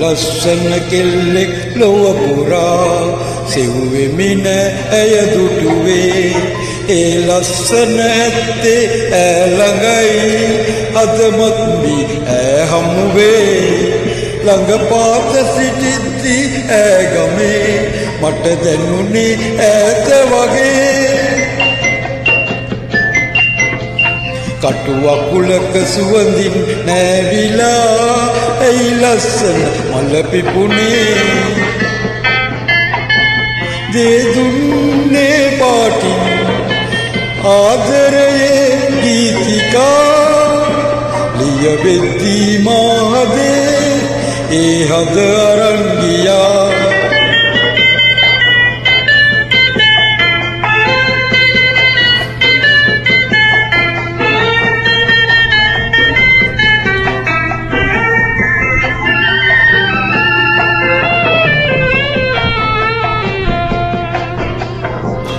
ලස්සන කෙල්ලෙක් ලොව පුරා සෙව්වෙමින ඇය දුටුවේ ඒ ලස්සන ඇත්තේ ඈ ළඟයි අදමත් මී ඈ හමුවේ ළඟ පාත සිටිද්දී ඈ ගමේ මට දැනුනේ ඈත වගේ කටු වකුලක සුවඳින් නෑවිලා ඇයි ලස්සන මල පිපුනේ දේ දුන්නේ පාටින් ආදරයේ ගීතිකා ලියවෙද්දී මාහදේ ඒ හද අරන් ගියා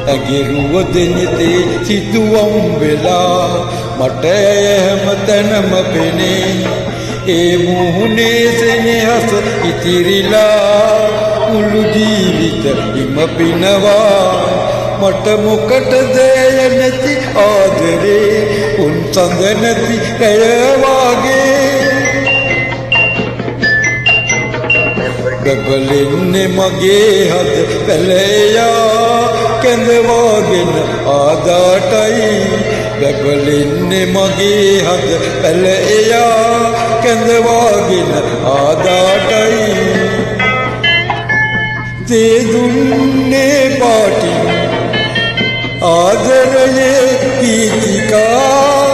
ඇගෙරුව දෙනෙතේ සිතුවම් වෙලා මට හැම තැනම පෙනේ ඒ මුහුණේ සෙනෙහස ඉතිරිලා මුළු ජීවිත හිම පිනවා මට මොකටද නැති ආදරේ උන් සඳ නැති රැය වාගේ ගගලෙන්නේ මගේ හද පැලයා කැඳවාගෙන ආදාටයි ගගලෙන්නේ මගේ හද පැලයා කැඳවාගෙන ආදාටයි දේ දුන්නේ පාටින් ආදරයේ ගීතිකා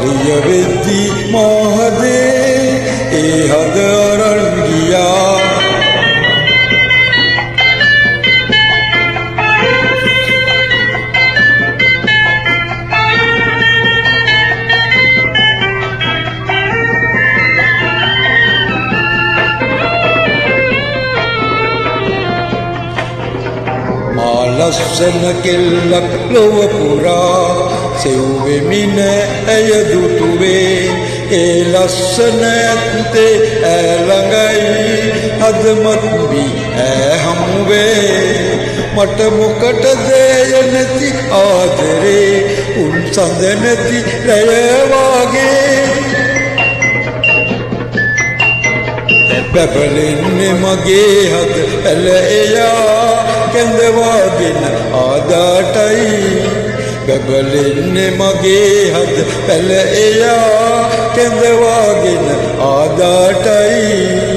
ලියවෙද්දී මාහදේ ඒ හද අරන් ගියා ලස්සන කෙල්ලක් ලොව පුරා සෙව්වෙමින ඇය දුටුවේ ඒ ලස්සන ඇත්තේ ඈ ළඟයි අදමත් වී ඈ හමුවේ මට මොකටද නැති ආදරේ උන් සඳ නැති රැය වාගේ බබලෙන්නේ මගේ හද පැලයා කැඳවාගෙන ආදාටයි බබලෙන්නේ මගේ හද පැලයා කැඳවාගෙන ආදාටයි